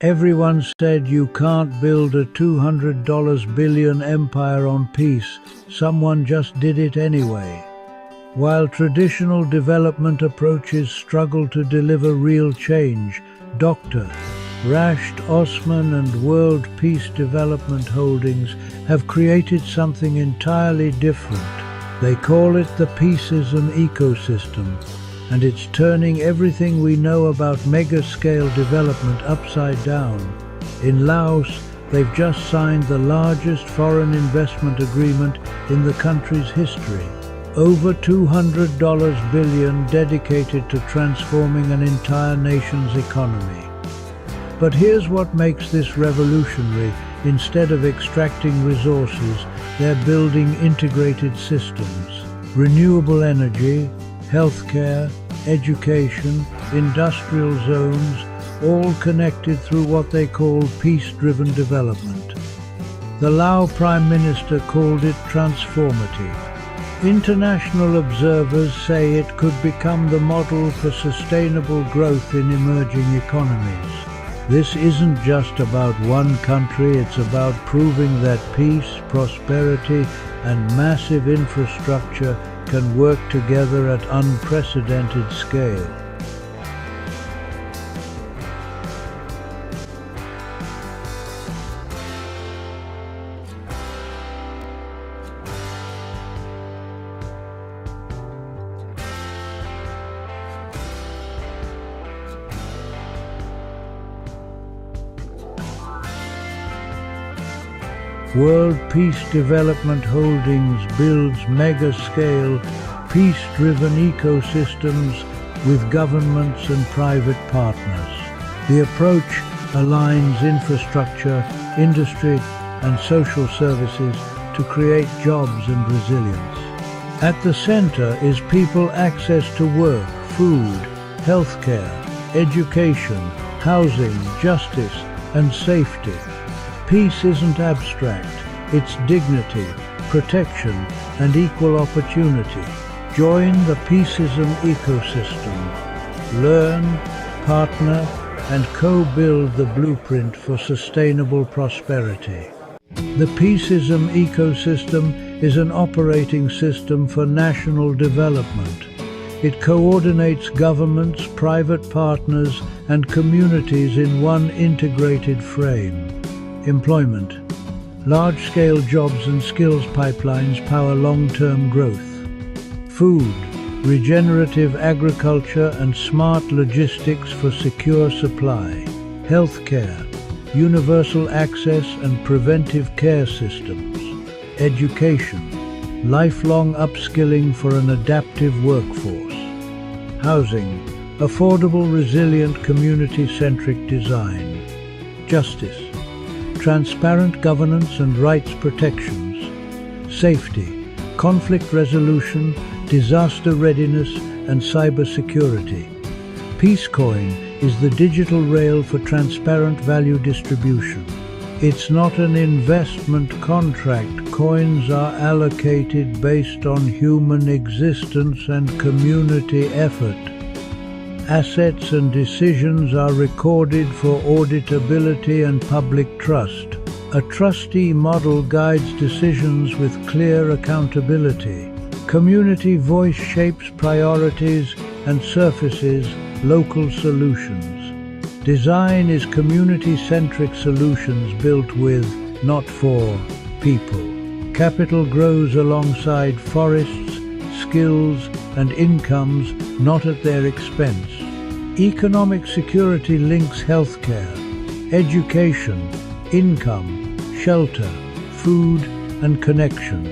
Everyone said you can't build a $200 billion empire on peace. Someone just did it anyway. While traditional development approaches struggle to deliver real change, Dr. Rashed Osman and World Peace Development Holdings have created something entirely different. They call it the Peaceism Ecosystem, and it's turning everything we know about mega-scale development upside down. In Laos, they've just signed the largest foreign investment agreement in the country's history. Over $200 billion dedicated to transforming an entire nation's economy. But here's what makes this revolutionary. Instead of extracting resources, they're building integrated systems. Renewable energy, healthcare, education, industrial zones, all connected through what they call peace-driven development. The Lao Prime Minister called it transformative. International observers say it could become the model for sustainable growth in emerging economies. This isn't just about one country, it's about proving that peace, prosperity, and massive infrastructure can work together at unprecedented scale. World Peace Development Holdings builds mega-scale, peace-driven ecosystems with governments and private partners. The approach aligns infrastructure, industry, and social services to create jobs and resilience. At the center is people access to work, food, healthcare, education, housing, justice, and safety. Peace isn't abstract, it's dignity, protection, and equal opportunity. Join the Peaceism Ecosystem. Learn, partner, and co-build the blueprint for sustainable prosperity. The Peaceism Ecosystem is an operating system for national development. It coordinates governments, private partners, and communities in one integrated frame. Employment. Large-scale jobs and skills pipelines power long-term growth. Food. Regenerative agriculture and smart logistics for secure supply. Healthcare. Universal access and preventive care systems. Education. Lifelong upskilling for an adaptive workforce. Housing. Affordable, resilient, community-centric design. Justice. Transparent governance and rights protections. Safety, conflict resolution, disaster readiness, and cybersecurity. Peacecoin is the digital rail for transparent value distribution. It's not an investment contract. Coins are allocated based on human existence and community effort. Assets and decisions are recorded for auditability and public trust. A trustee model guides decisions with clear accountability. Community voice shapes priorities and surfaces local solutions. Design is community-centric solutions built with, not for, people. Capital grows alongside forests, skills, and incomes, not at their expense. Economic security links healthcare, education, income, shelter, food, and connection.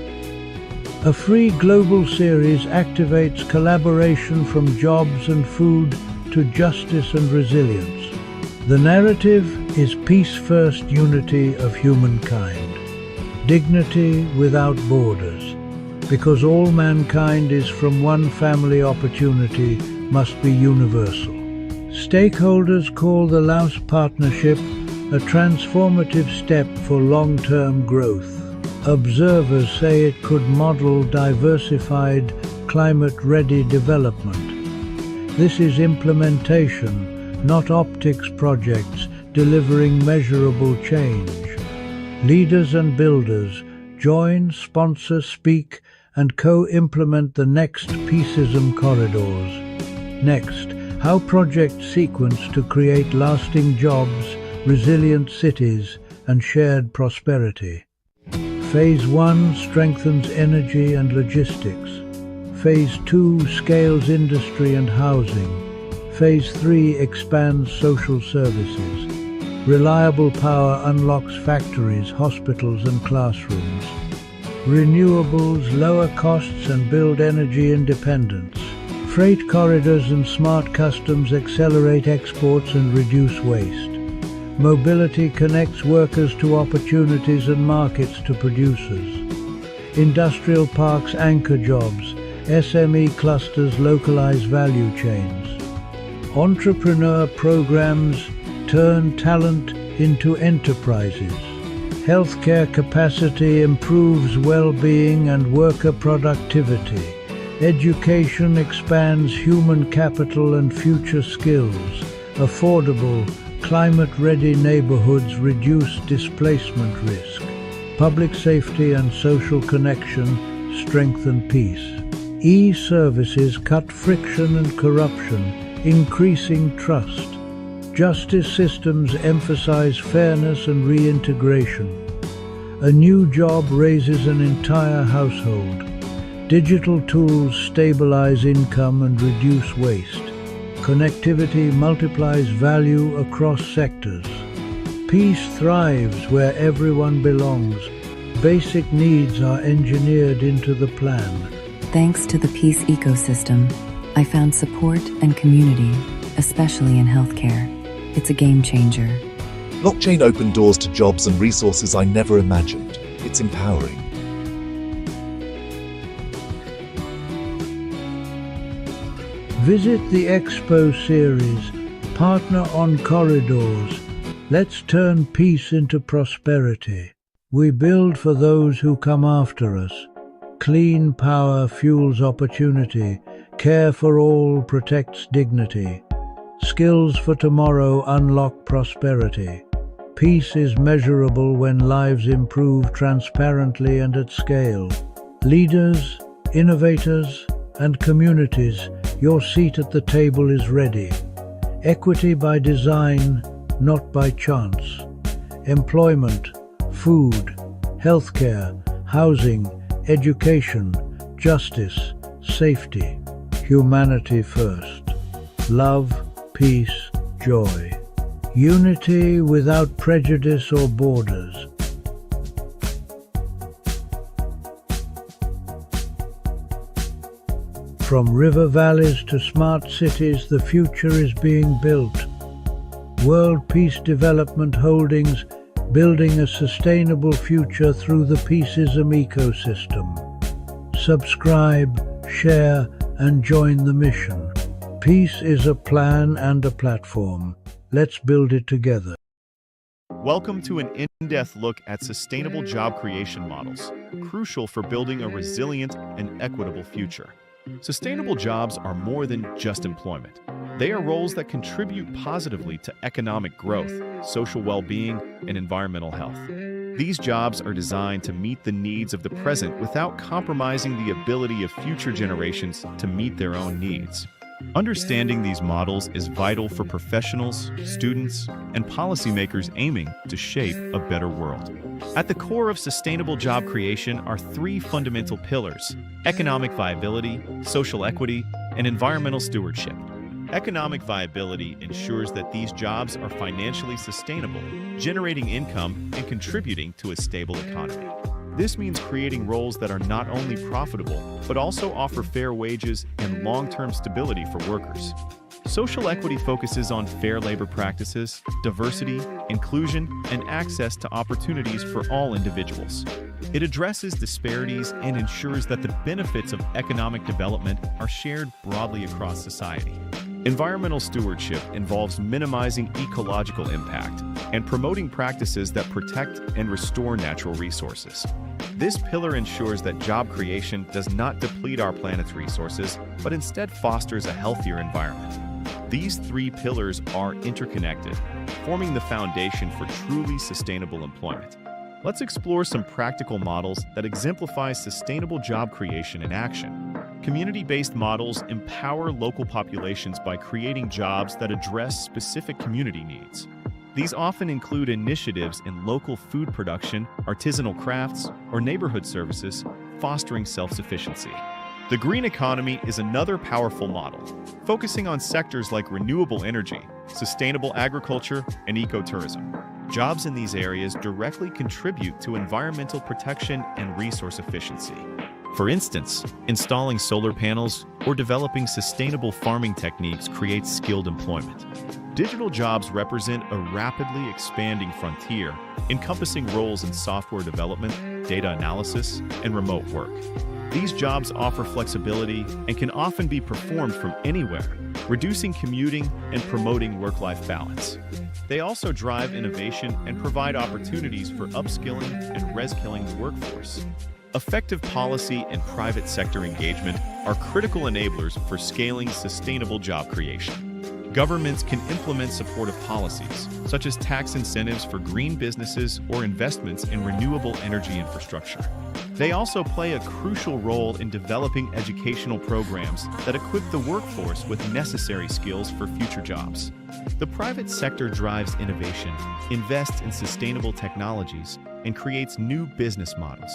A free global series activates collaboration from jobs and food to justice and resilience. The narrative is peace-first unity of humankind, dignity without borders, because all mankind is from one family. Opportunity must be universal. Stakeholders call the Laos Partnership a transformative step for long-term growth. Observers say it could model diversified, climate-ready development. This is implementation, not optics projects, delivering measurable change. Leaders and builders join, sponsor, speak, and co-implement the next Peaceism corridors. Next, how projects sequence to create lasting jobs, resilient cities, and shared prosperity. Phase 1 strengthens energy and logistics. Phase 2 scales industry and housing. Phase 3 expands social services. Reliable power unlocks factories, hospitals, and classrooms. Renewables lower costs and build energy independence. Freight corridors and smart customs accelerate exports and reduce waste. Mobility connects workers to opportunities and markets to producers. Industrial parks anchor jobs. SME clusters localize value chains. Entrepreneur programs turn talent into enterprises. Healthcare capacity improves well-being and worker productivity. Education expands human capital and future skills. Affordable, climate-ready neighborhoods reduce displacement risk. Public safety and social connection strengthen peace. E-services cut friction and corruption, increasing trust. Justice systems emphasize fairness and reintegration. A new job raises an entire household. Digital tools stabilize income and reduce waste. Connectivity multiplies value across sectors. Peace thrives where everyone belongs. Basic needs are engineered into the plan. Thanks to the Peace Ecosystem, I found support and community, especially in healthcare. It's a game changer. Blockchain opened doors to jobs and resources I never imagined. It's empowering. Visit the Expo series, Partner on Corridors. Let's turn peace into prosperity. We build for those who come after us. Clean power fuels opportunity. Care for all protects dignity. Skills for tomorrow unlock prosperity. Peace is measurable when lives improve transparently and at scale. Leaders, innovators, and communities, your seat at the table is ready. Equity by design, not by chance. Employment, food, healthcare, housing, education, justice, safety. Humanity first. Love, peace, joy. Unity without prejudice or borders. From river valleys to smart cities, the future is being built. World Peace Development Holdings, building a sustainable future through the Peaceism Ecosystem. Subscribe, share, and join the mission. Peace is a plan and a platform. Let's build it together. Welcome to an in-depth look at sustainable job creation models, crucial for building a resilient and equitable future. Sustainable jobs are more than just employment. They are roles that contribute positively to economic growth, social well-being, and environmental health. These jobs are designed to meet the needs of the present without compromising the ability of future generations to meet their own needs. Understanding these models is vital for professionals, students, and policymakers aiming to shape a better world. At the core of sustainable job creation are three fundamental pillars: economic viability, social equity, and environmental stewardship. Economic viability ensures that these jobs are financially sustainable, generating income and contributing to a stable economy. This means creating roles that are not only profitable, but also offer fair wages and long-term stability for workers. Social equity focuses on fair labor practices, diversity, inclusion, and access to opportunities for all individuals. It addresses disparities and ensures that the benefits of economic development are shared broadly across society. Environmental stewardship involves minimizing ecological impact and promoting practices that protect and restore natural resources. This pillar ensures that job creation does not deplete our planet's resources, but instead fosters a healthier environment. These three pillars are interconnected, forming the foundation for truly sustainable employment. Let's explore some practical models that exemplify sustainable job creation in action. Community-based models empower local populations by creating jobs that address specific community needs. These often include initiatives in local food production, artisanal crafts, or neighborhood services, fostering self-sufficiency. The green economy is another powerful model, focusing on sectors like renewable energy, sustainable agriculture, and ecotourism. Jobs in these areas directly contribute to environmental protection and resource efficiency. For instance, installing solar panels or developing sustainable farming techniques creates skilled employment. Digital jobs represent a rapidly expanding frontier, encompassing roles in software development, data analysis, and remote work. These jobs offer flexibility and can often be performed from anywhere, reducing commuting and promoting work-life balance. They also drive innovation and provide opportunities for upskilling and reskilling the workforce. Effective policy and private sector engagement are critical enablers for scaling sustainable job creation. Governments can implement supportive policies, such as tax incentives for green businesses or investments in renewable energy infrastructure. They also play a crucial role in developing educational programs that equip the workforce with necessary skills for future jobs. The private sector drives innovation, invests in sustainable technologies, and creates new business models.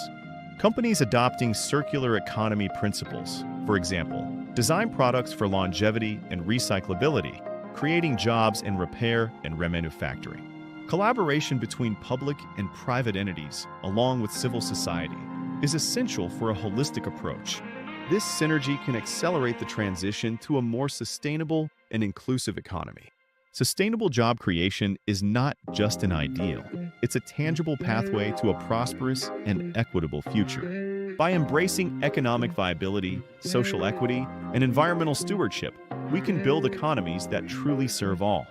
Companies adopting circular economy principles, for example, design products for longevity and recyclability, creating jobs in repair and remanufacturing. Collaboration between public and private entities, along with civil society, is essential for a holistic approach. This synergy can accelerate the transition to a more sustainable and inclusive economy. Sustainable job creation is not just an ideal, it's a tangible pathway to a prosperous and equitable future. By embracing economic viability, social equity, and environmental stewardship, we can build economies that truly serve all.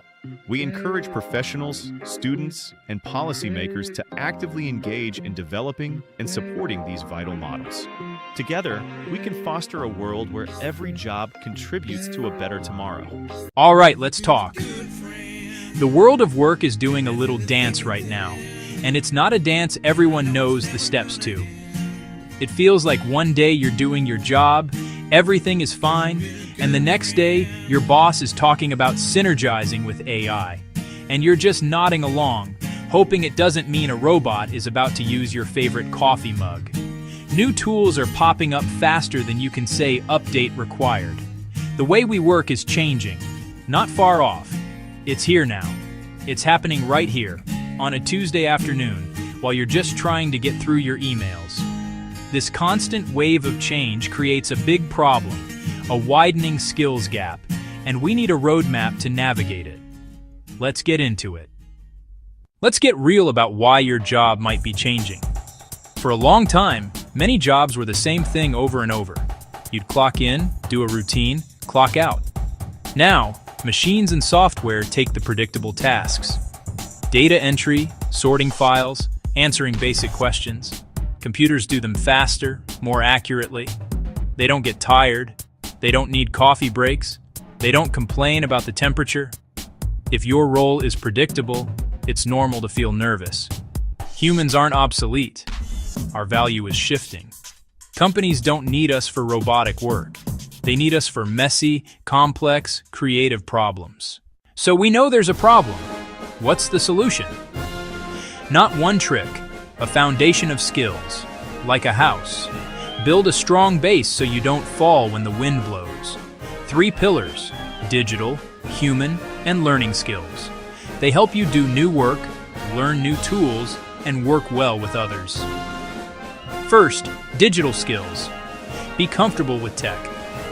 We encourage professionals, students, and policymakers to actively engage in developing and supporting these vital models. Together, we can foster a world where every job contributes to a better tomorrow. All right, let's talk. The world of work is doing a little dance right now, and it's not a dance everyone knows the steps to. It feels like one day you're doing your job, everything is fine, and the next day your boss is talking about synergizing with AI, and you're just nodding along, hoping it doesn't mean a robot is about to use your favorite coffee mug. New tools are popping up faster than you can say update required. The way we work is changing, not far off. It's here now. It's happening right here, on a Tuesday afternoon, while you're just trying to get through your emails. This constant wave of change creates a big problem, a widening skills gap, and we need a roadmap to navigate it. Let's get into it. Let's get real about why your job might be changing. For a long time, many jobs were the same thing over and over. You'd clock in, do a routine, clock out. Now, machines and software take the predictable tasks. Data entry, sorting files, answering basic questions. Computers do them faster, more accurately. They don't get tired. They don't need coffee breaks. They don't complain about the temperature. If your role is predictable, it's normal to feel nervous. Humans aren't obsolete. Our value is shifting. Companies don't need us for robotic work. They need us for messy, complex, creative problems. So we know there's a problem. What's the solution? Not one trick, a foundation of skills, like a house. Build a strong base so you don't fall when the wind blows. 3 pillars: digital, human, and learning skills. They help you do new work, learn new tools, and work well with others. First, digital skills. Be comfortable with tech.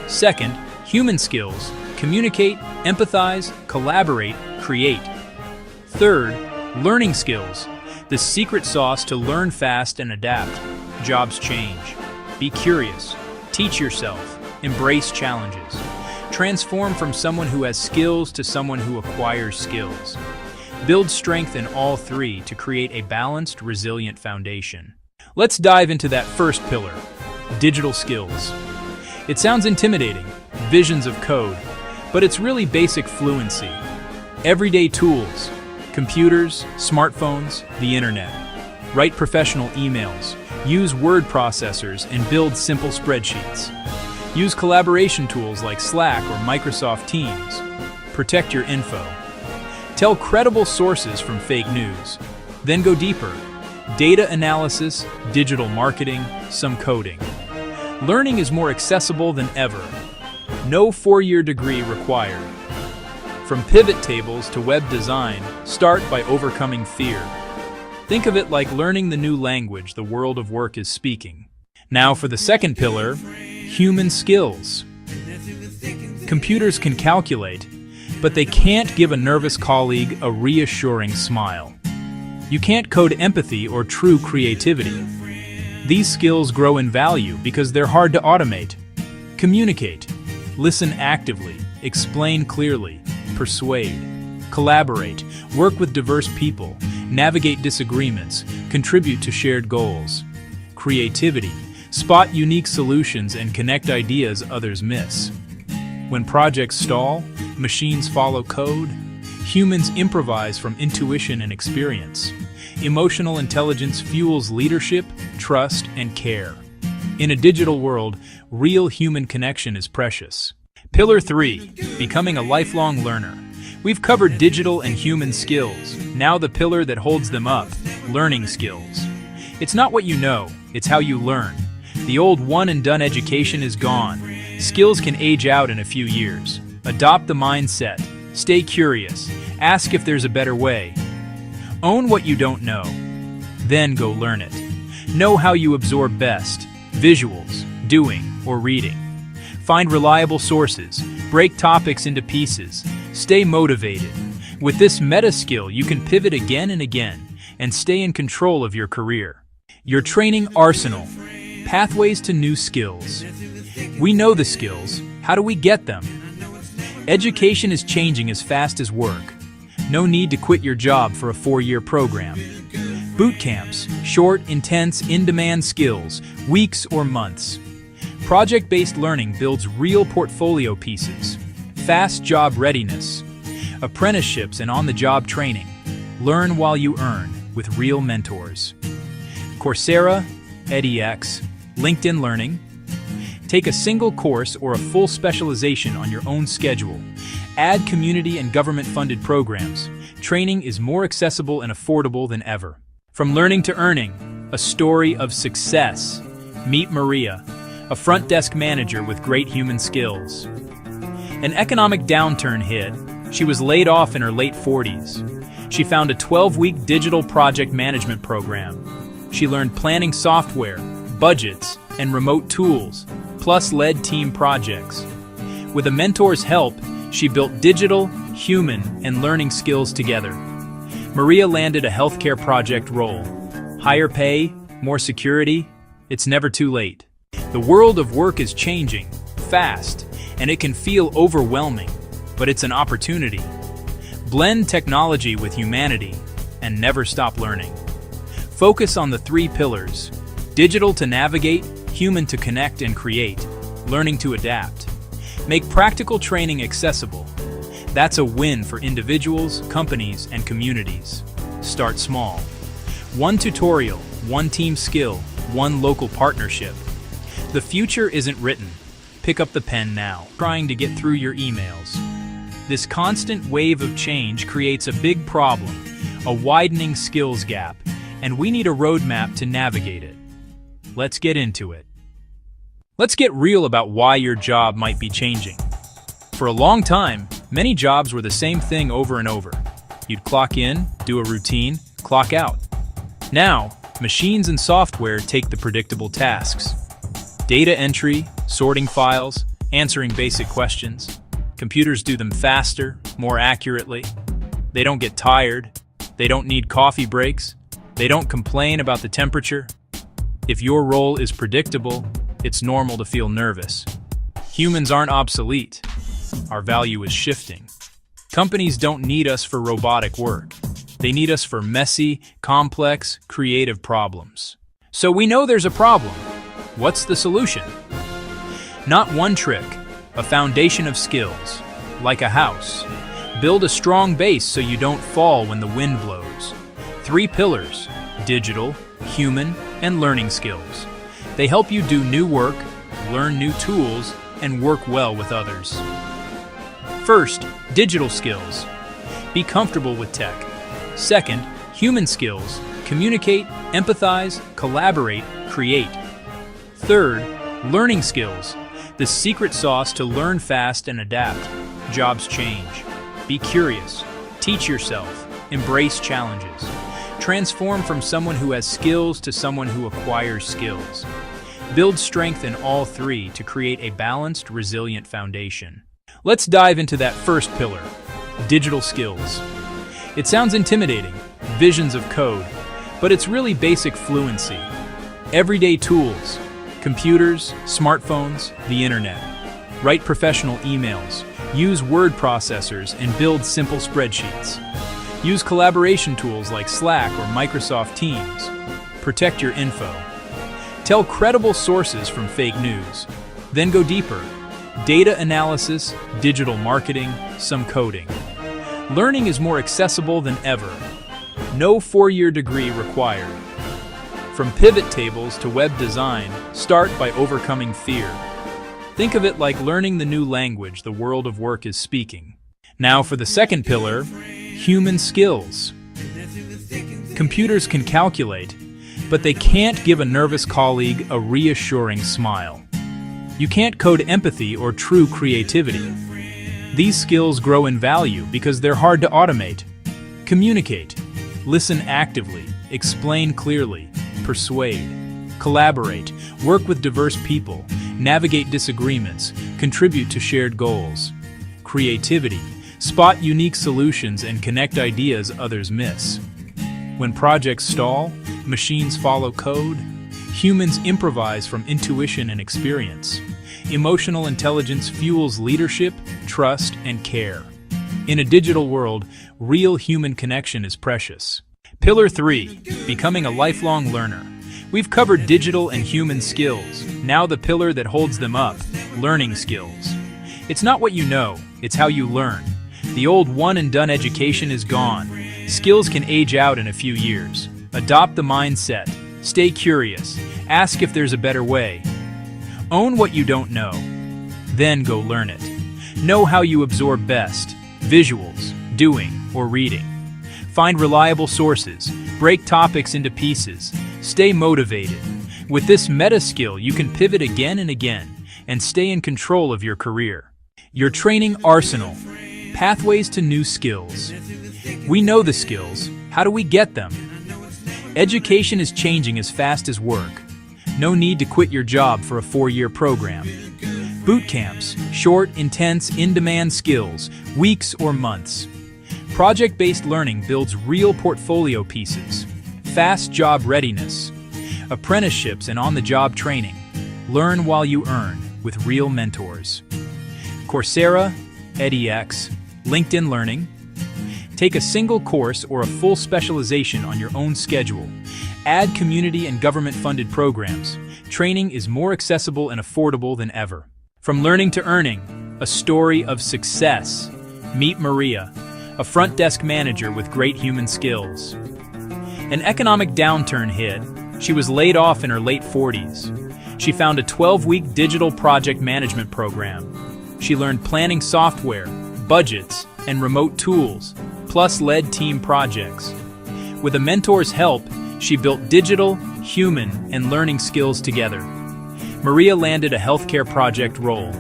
Second, human skills. Communicate, empathize, collaborate, create. Third, learning skills. The secret sauce to learn fast and adapt. Jobs change. Be curious. Teach yourself. Embrace challenges. Transform from someone who has skills to someone who acquires skills. Build strength in all 3 to create a balanced, resilient foundation. Let's dive into that first pillar, digital skills. It sounds intimidating, visions of code, but it's really basic fluency. Everyday tools, computers, smartphones, the internet. Write professional emails, use word processors, and build simple spreadsheets. Use collaboration tools like Slack or Microsoft Teams. Protect your info. Tell credible sources from fake news. Then go deeper. Data analysis, digital marketing, some coding. Learning is more accessible than ever. No 4-year degree required. From pivot tables to web design, start by overcoming fear. Think of it like learning the new language the world of work is speaking. Now for the second pillar, human skills. Computers can calculate, but they can't give a nervous colleague a reassuring smile. You can't code empathy or true creativity. These skills grow in value because they're hard to automate. Communicate. Listen actively. Explain clearly. Persuade. Collaborate. Work with diverse people. Navigate disagreements. Contribute to shared goals. Creativity. Spot unique solutions and connect ideas others miss. When projects stall, machines follow code. Humans improvise from intuition and experience. Emotional intelligence fuels leadership, trust, and care. In a digital world, real human connection is precious. Pillar 3, becoming a lifelong learner. We've covered digital and human skills. Now the pillar that holds them up, learning skills. It's not what you know, it's how you learn. The old one-and-done education is gone. Skills can age out in a few years. Adopt the mindset. Stay curious. Ask if there's a better way. Own what you don't know. Then go learn it. Know how you absorb best. Visuals, doing, or reading. Find reliable sources. Break topics into pieces. Stay motivated. With this meta skill, you can pivot again and again and stay in control of your career. Your training arsenal. Pathways to new skills. We know the skills. How do we get them? Education is changing as fast as work. No need to quit your job for a 4-year program. Boot camps, short, intense, in-demand skills, weeks or months. Project-based learning builds real portfolio pieces. Fast job readiness. Apprenticeships and on-the-job training. Learn while you earn with real mentors. Coursera, edX, LinkedIn Learning. Take a single course or a full specialization on your own schedule. Add community and government-funded programs. Training is more accessible and affordable than ever. From learning to earning, a story of success. Meet Maria, a front desk manager with great human skills. An economic downturn hit. She was laid off in her late 40s. She found a 12-week digital project management program. She learned planning software, budgets, and remote tools, plus led team projects. With a mentor's help, she built digital, human, and learning skills together. Maria landed a healthcare project role. Higher pay, more security, it's never too late. The world of work is changing, fast, and it can feel overwhelming, but it's an opportunity. Blend technology with humanity, and never stop learning. Focus on the 3 pillars: digital to navigate, human to connect and create, learning to adapt. Make practical training accessible. That's a win for individuals, companies, and communities. Start small. 1 tutorial, 1 team skill, 1 local partnership. The future isn't written. Pick up the pen now. Trying to get through your emails. This constant wave of change creates a big problem, a widening skills gap, and we need a roadmap to navigate it. Let's get into it. Let's get real about why your job might be changing. For a long time, many jobs were the same thing over and over. You'd clock in, do a routine, clock out. Now, machines and software take the predictable tasks. Data entry, sorting files, answering basic questions. Computers do them faster, more accurately. They don't get tired. They don't need coffee breaks. They don't complain about the temperature. If your role is predictable, it's normal to feel nervous. Humans aren't obsolete. Our value is shifting. Companies don't need us for robotic work. They need us for messy, complex, creative problems. So we know there's a problem. What's the solution? Not one trick, a foundation of skills. like a house. Build a strong base so you don't fall when the wind blows. 3 pillars: digital, human, and learning skills. They help you do new work, learn new tools, and work well with others. First, digital skills. Be comfortable with tech. Second, human skills. Communicate, empathize, collaborate, create. Third, learning skills. The secret sauce to learn fast and adapt. Jobs change. Be curious. Teach yourself. Embrace challenges. Transform from someone who has skills to someone who acquires skills. Build strength in all 3 to create a balanced, resilient foundation. Let's dive into that first pillar, digital skills. It sounds intimidating, visions of code, but it's really basic fluency. Everyday tools, computers, smartphones, the internet. Write professional emails, use word processors, and build simple spreadsheets. Use collaboration tools like Slack or Microsoft Teams. Protect your info. Tell credible sources from fake news. Then go deeper. Data analysis, digital marketing, some coding. Learning is more accessible than ever. No 4-year degree required. From pivot tables to web design, start by overcoming fear. Think of it like learning the new language the world of work is speaking. Now for the second pillar, human skills. Computers can calculate, but they can't give a nervous colleague a reassuring smile. You can't code empathy or true creativity. These skills grow in value because they're hard to automate. Communicate. Listen actively. Explain clearly. Persuade. Collaborate. Work with diverse people. Navigate disagreements. Contribute to shared goals. Creativity. Spot unique solutions and connect ideas others miss. When projects stall, machines follow code. Humans improvise from intuition and experience. Emotional intelligence fuels leadership, trust, and care. In a digital world, real human connection is precious. Pillar 3, becoming a lifelong learner. We've covered digital and human skills. Now the pillar that holds them up, learning skills. It's not what you know, it's how you learn. The old one-and-done education is gone. Skills can age out in a few years. Adopt the mindset. Stay curious. Ask if there's a better way. Own what you don't know. Then go learn it. Know how you absorb best. Visuals, doing, or reading. Find reliable sources. Break topics into pieces. Stay motivated. With this meta skill, you can pivot again and again and stay in control of your career. Your training arsenal. Pathways to new skills. We know the skills. How do we get them? Education is changing as fast as work. No need to quit your job for a 4-year program. Boot camps, short, intense, in-demand skills, weeks or months. Project-based learning builds real portfolio pieces. Fast job readiness. Apprenticeships and on-the-job training. Learn while you earn with real mentors. Coursera, edX, LinkedIn Learning. Take a single course or a full specialization on your own schedule. Add community and government-funded programs. Training is more accessible and affordable than ever. From learning to earning, a story of success. Meet Maria, a front desk manager with great human skills. An economic downturn hit. She was laid off in her late 40s. She found a 12-week digital project management program. She learned planning software, budgets, and remote tools, plus led team projects. With a mentor's help, she built digital, human, and learning skills together. Maria landed a healthcare project role.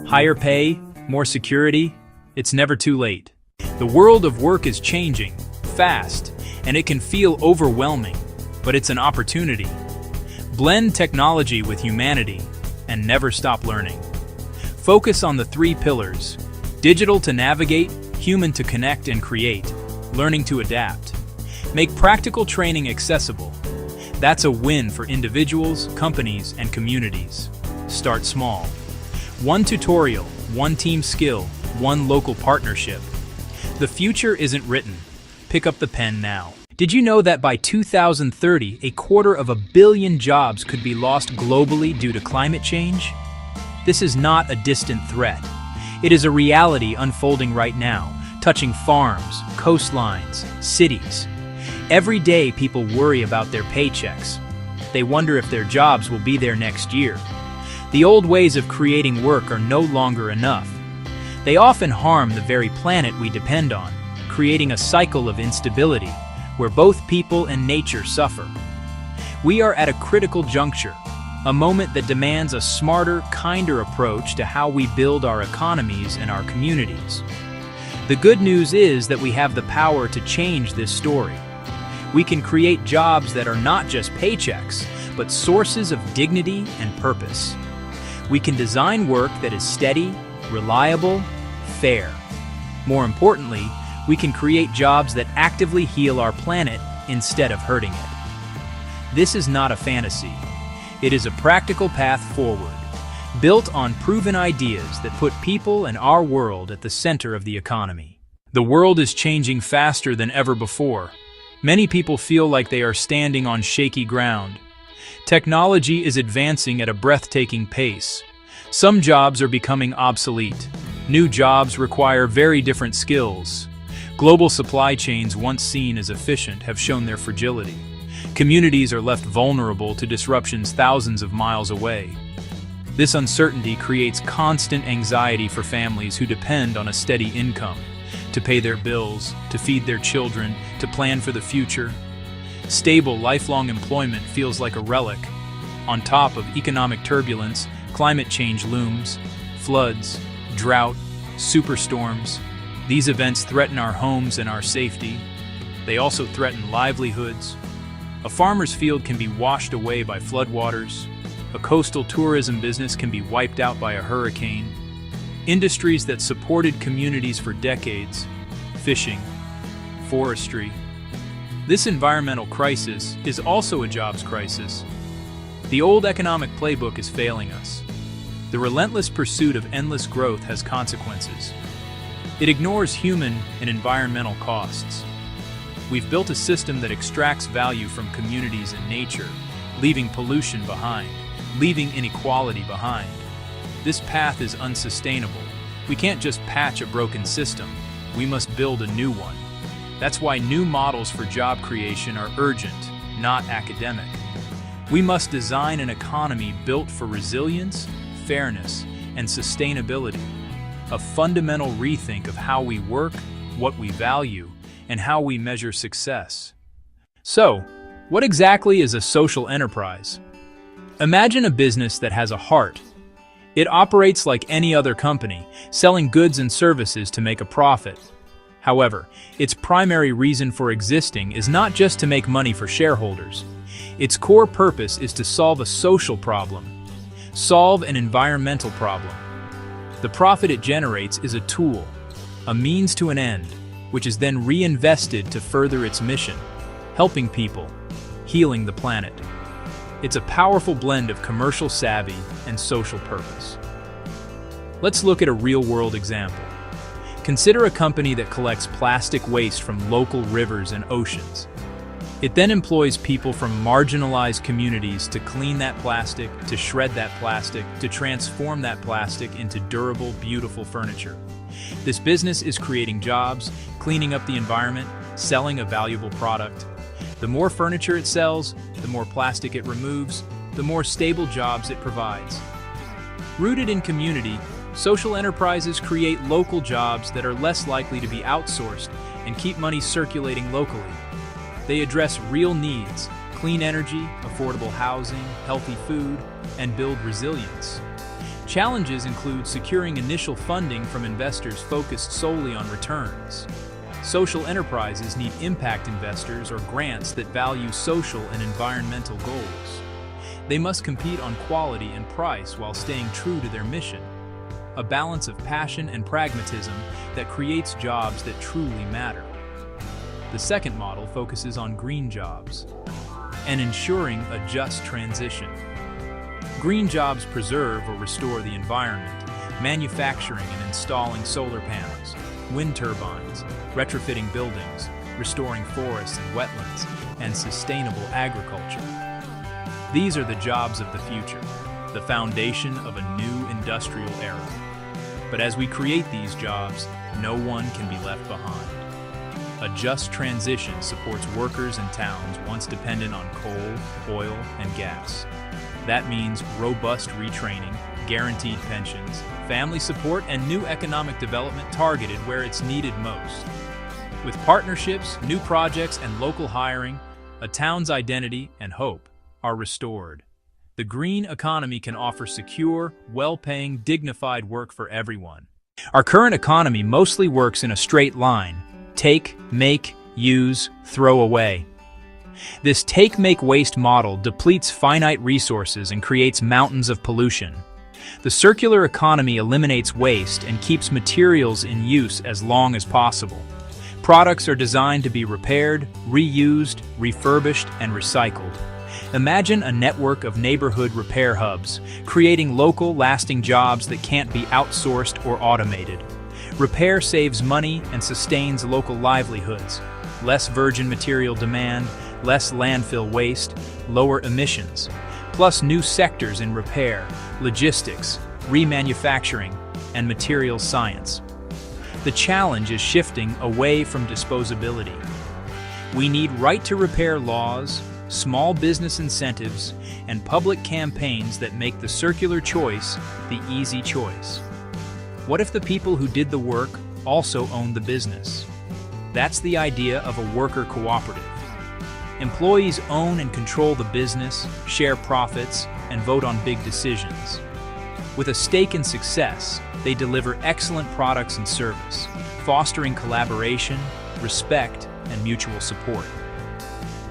Higher pay, more security, it's never too late. The world of work is changing, fast, and it can feel overwhelming, but it's an opportunity. Blend technology with humanity, and never stop learning. Focus on the 3 pillars: digital to navigate, human to connect and create, learning to adapt. Make practical training accessible. That's a win for individuals, companies, and communities. Start small. 1 tutorial, 1 team skill, 1 local partnership. The future isn't written. Pick up the pen now. Did you know that by 2030, 250 million jobs could be lost globally due to climate change? This is not a distant threat. It is a reality unfolding right now, touching farms, coastlines, cities. Every day people worry about their paychecks. They wonder if their jobs will be there next year. The old ways of creating work are no longer enough. They often harm the very planet we depend on, creating a cycle of instability where both people and nature suffer. We are at a critical juncture, a moment that demands a smarter, kinder approach to how we build our economies and our communities. The good news is that we have the power to change this story. We can create jobs that are not just paychecks, but sources of dignity and purpose. We can design work that is steady, reliable, fair. More importantly, we can create jobs that actively heal our planet instead of hurting it. This is not a fantasy. It is a practical path forward, built on proven ideas that put people and our world at the center of the economy. The world is changing faster than ever before. Many people feel like they are standing on shaky ground. Technology is advancing at a breathtaking pace. Some jobs are becoming obsolete. New jobs require very different skills. Global supply chains, once seen as efficient, have shown their fragility. Communities are left vulnerable to disruptions thousands of miles away. This uncertainty creates constant anxiety for families who depend on a steady income to pay their bills, to feed their children, to plan for the future. Stable, lifelong employment feels like a relic. On top of economic turbulence, climate change looms, floods, drought, superstorms. These events threaten our homes and our safety. They also threaten livelihoods. A farmer's field can be washed away by floodwaters. A coastal tourism business can be wiped out by a hurricane. Industries that supported communities for decades, fishing, forestry. This environmental crisis is also a jobs crisis. The old economic playbook is failing us. The relentless pursuit of endless growth has consequences. It ignores human and environmental costs. We've built a system that extracts value from communities and nature, leaving pollution behind, leaving inequality behind. This path is unsustainable. We can't just patch a broken system. We must build a new one. That's why new models for job creation are urgent, not academic. We must design an economy built for resilience, fairness, and sustainability. A fundamental rethink of how we work, what we value, and how we measure success. So, what exactly is a social enterprise? Imagine a business that has a heart. It operates like any other company, selling goods and services to make a profit. However, its primary reason for existing is not just to make money for shareholders. Its core purpose is to solve a social problem, solve an environmental problem. The profit it generates is a tool, a means to an end, which is then reinvested to further its mission, helping people, healing the planet. It's a powerful blend of commercial savvy and social purpose. Let's look at a real-world example. Consider a company that collects plastic waste from local rivers and oceans. It then employs people from marginalized communities to clean that plastic, to shred that plastic, to transform that plastic into durable, beautiful furniture. This business is creating jobs, cleaning up the environment, selling a valuable product. The more furniture it sells, the more plastic it removes, the more stable jobs it provides. Rooted in community, social enterprises create local jobs that are less likely to be outsourced and keep money circulating locally. They address real needs: clean energy, affordable housing, healthy food, and build resilience. Challenges include securing initial funding from investors focused solely on returns. Social enterprises need impact investors or grants that value social and environmental goals. They must compete on quality and price while staying true to their mission. A balance of passion and pragmatism that creates jobs that truly matter. The second model focuses on green jobs and ensuring a just transition. Green jobs preserve or restore the environment, manufacturing and installing solar panels, wind turbines, retrofitting buildings, restoring forests and wetlands, and sustainable agriculture. These are the jobs of the future, the foundation of a new industrial era. But as we create these jobs, no one can be left behind. A just transition supports workers in towns once dependent on coal, oil, and gas. That means robust retraining, guaranteed pensions, family support, and new economic development targeted where it's needed most. With partnerships, new projects, and local hiring, a town's identity and hope are restored. The green economy can offer secure, well-paying, dignified work for everyone. Our current economy mostly works in a straight line: take, make, use, throw away. This take-make-waste model depletes finite resources and creates mountains of pollution. The circular economy eliminates waste and keeps materials in use as long as possible. Products are designed to be repaired, reused, refurbished, and recycled. Imagine a network of neighborhood repair hubs, creating local, lasting jobs that can't be outsourced or automated. Repair saves money and sustains local livelihoods. Less virgin material demand, less landfill waste, lower emissions. Plus new sectors in repair, logistics, remanufacturing, and materials science. The challenge is shifting away from disposability. We need right-to-repair laws, small business incentives, and public campaigns that make the circular choice the easy choice. What if the people who did the work also owned the business? That's the idea of a worker cooperative. Employees own and control the business, share profits, and vote on big decisions. With a stake in success, they deliver excellent products and service, fostering collaboration, respect, and mutual support.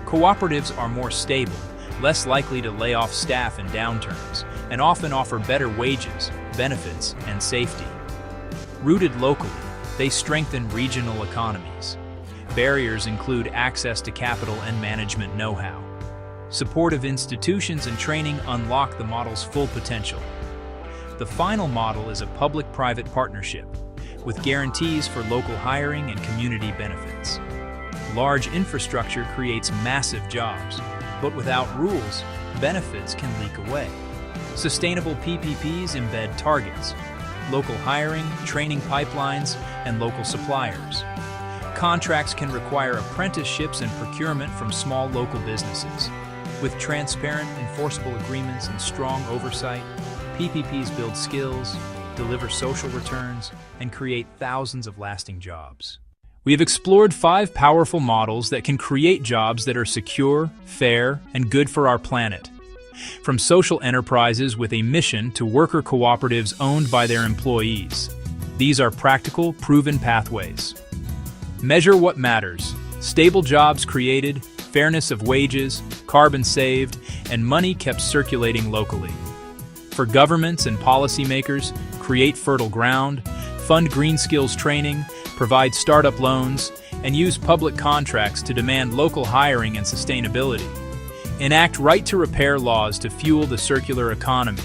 Cooperatives are more stable, less likely to lay off staff in downturns, and often offer better wages, benefits, and safety. Rooted locally, they strengthen regional economies. Barriers include access to capital and management know-how. Supportive institutions and training unlock the model's full potential. The final model is a public-private partnership, with guarantees for local hiring and community benefits. Large infrastructure creates massive jobs, but without rules, benefits can leak away. Sustainable PPPs embed targets, local hiring, training pipelines, and local suppliers. Contracts can require apprenticeships and procurement from small local businesses. With transparent, enforceable agreements and strong oversight, PPPs build skills, deliver social returns, and create thousands of lasting jobs. We have explored 5 powerful models that can create jobs that are secure, fair, and good for our planet. From social enterprises with a mission to worker cooperatives owned by their employees. These are practical, proven pathways. Measure what matters: stable jobs created, fairness of wages, carbon saved, and money kept circulating locally. For governments and policymakers, create fertile ground, fund green skills training, provide startup loans, and use public contracts to demand local hiring and sustainability. Enact right-to-repair laws to fuel the circular economy.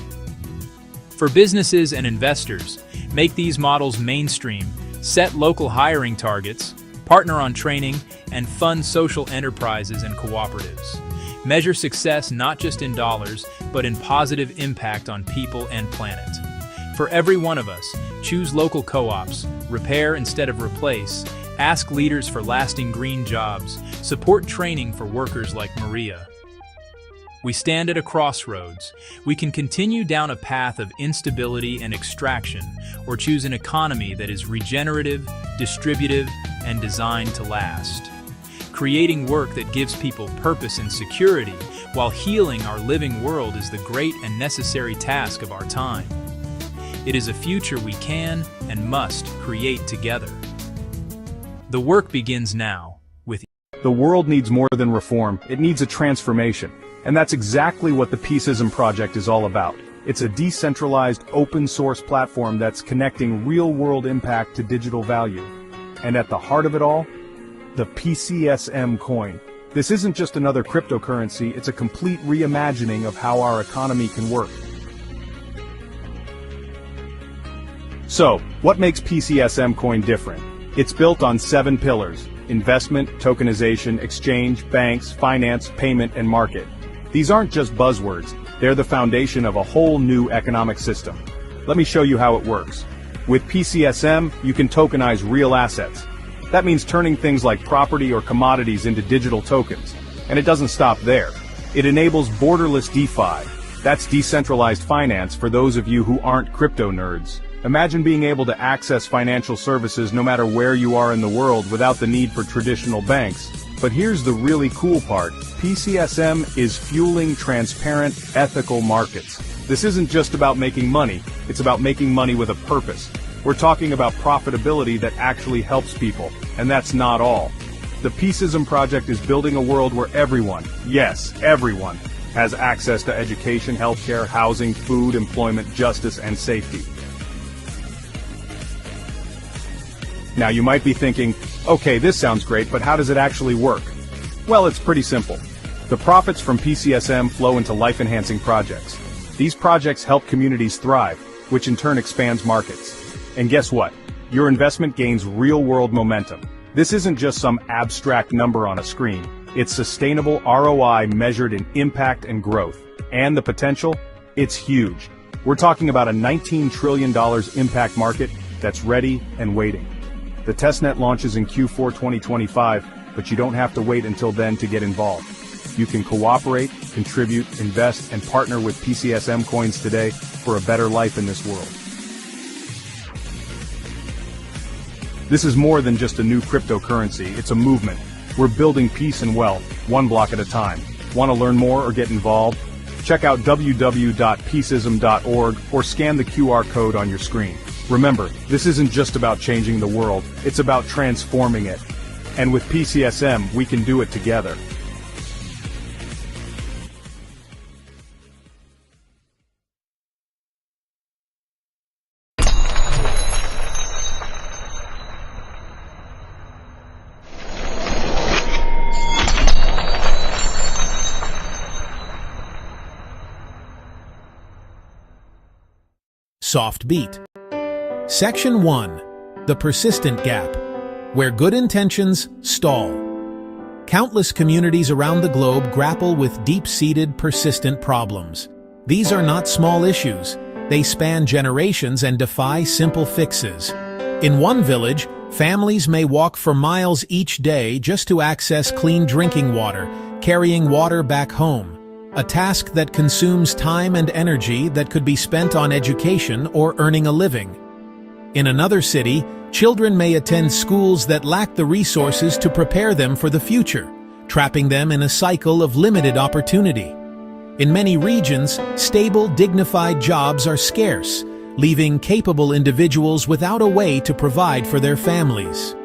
For businesses and investors, make these models mainstream, set local hiring targets, partner on training, and fund social enterprises and cooperatives. Measure success not just in dollars, but in positive impact on people and planet. For every one of us, choose local co-ops, repair instead of replace, ask leaders for lasting green jobs, support training for workers like Maria. We stand at a crossroads. We can continue down a path of instability and extraction, or choose an economy that is regenerative, distributive, and designed to last. Creating work that gives people purpose and security while healing our living world is the great and necessary task of our time. It is a future we can and must create together. The work begins now with The world needs more than reform, it needs a transformation. And that's exactly what the Peaceism Project is all about. It's a decentralized, open-source platform that's connecting real-world impact to digital value. And at the heart of it all, the PCSM coin. This isn't just another cryptocurrency, it's a complete reimagining of how our economy can work. So, what makes PCSM coin different? It's built on 7 pillars: investment, tokenization, exchange, banks, finance, payment, and market. These aren't just buzzwords, they're the foundation of a whole new economic system. Let me show you how it works. With PCSM, you can tokenize real assets. That means turning things like property or commodities into digital tokens. And it doesn't stop there. It enables borderless DeFi. That's decentralized finance for those of you who aren't crypto nerds. Imagine being able to access financial services no matter where you are in the world without the need for traditional banks. But here's the really cool part. PCSM is fueling transparent, ethical markets. This isn't just about making money, it's about making money with a purpose. We're talking about profitability that actually helps people, and that's not all. The Peaceism Project is building a world where everyone, yes, everyone, has access to education, healthcare, housing, food, employment, justice, and safety. Now you might be thinking, okay, this sounds great, but how does it actually work? Well, it's pretty simple. The profits from PCSM flow into life-enhancing projects. These projects help communities thrive, which in turn expands markets. And guess what? Your investment gains real-world momentum. This isn't just some abstract number on a screen. It's sustainable ROI measured in impact and growth. And the potential? It's huge. We're talking about a $19 trillion impact market that's ready and waiting. The testnet launches in Q4 2025, but you don't have to wait until then to get involved. You can cooperate, contribute, invest, and partner with PCSM coins today for a better life in this world. This is more than just a new cryptocurrency, it's a movement. We're building peace and wealth, one block at a time. Want to learn more or get involved? Check out www.peaceism.org or scan the QR code on your screen. Remember, this isn't just about changing the world, it's about transforming it. And with PCSM, we can do it together. Soft beat. Section 1. The persistent gap, where good intentions stall. Countless communities around the globe grapple with deep-seated, persistent problems. These are not small issues. They span generations and defy simple fixes. In one village, families may walk for miles each day just to access clean drinking water, carrying water back home. A task that consumes time and energy that could be spent on education or earning a living. In another city, children may attend schools that lack the resources to prepare them for the future, trapping them in a cycle of limited opportunity. In many regions, stable, dignified jobs are scarce, leaving capable individuals without a way to provide for their families.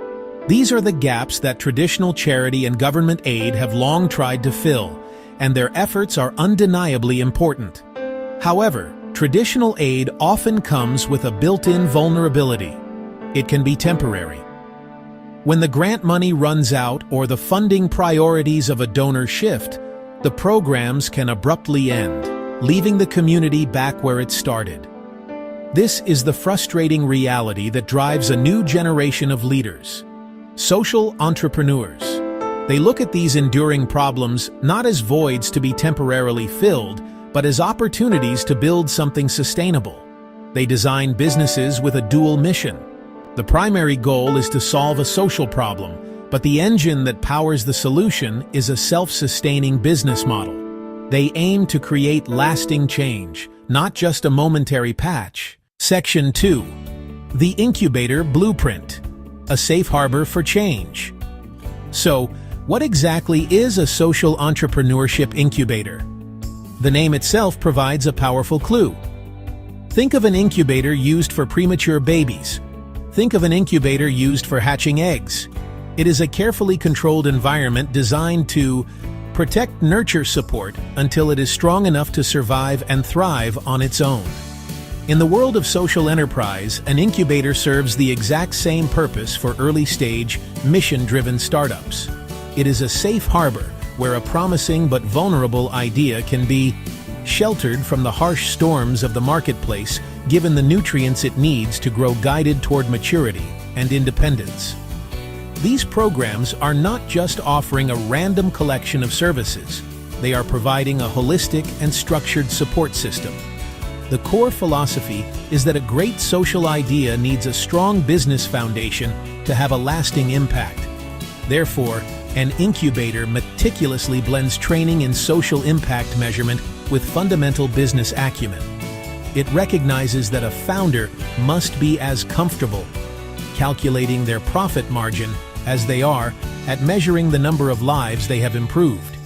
These are the gaps that traditional charity and government aid have long tried to fill, and their efforts are undeniably important. However, traditional aid often comes with a built-in vulnerability. It can be temporary. When the grant money runs out or the funding priorities of a donor shift, the programs can abruptly end, leaving the community back where it started. This is the frustrating reality that drives a new generation of leaders, social entrepreneurs. They look at these enduring problems not as voids to be temporarily filled, but as opportunities to build something sustainable. They design businesses with a dual mission. The primary goal is to solve a social problem, but the engine that powers the solution is a self-sustaining business model. They aim to create lasting change, not just a momentary patch. Section 2. The Incubator Blueprint. A safe harbor for change. So, what exactly is a social entrepreneurship incubator? The name itself provides a powerful clue. Think of an incubator used for premature babies. Think of an incubator used for hatching eggs. It is a carefully controlled environment designed to protect nurture support until it is strong enough to survive and thrive on its own. In the world of social enterprise, an incubator serves the exact same purpose for early-stage, mission-driven startups. It is a safe harbor where a promising but vulnerable idea can be sheltered from the harsh storms of the marketplace, given the nutrients it needs to grow, guided toward maturity and independence. These programs are not just offering a random collection of services. They are providing a holistic and structured support system. The core philosophy is that a great social idea needs a strong business foundation to have a lasting impact. Therefore, an incubator meticulously blends training in social impact measurement with fundamental business acumen. It recognizes that a founder must be as comfortable calculating their profit margin as they are at measuring the number of lives they have improved.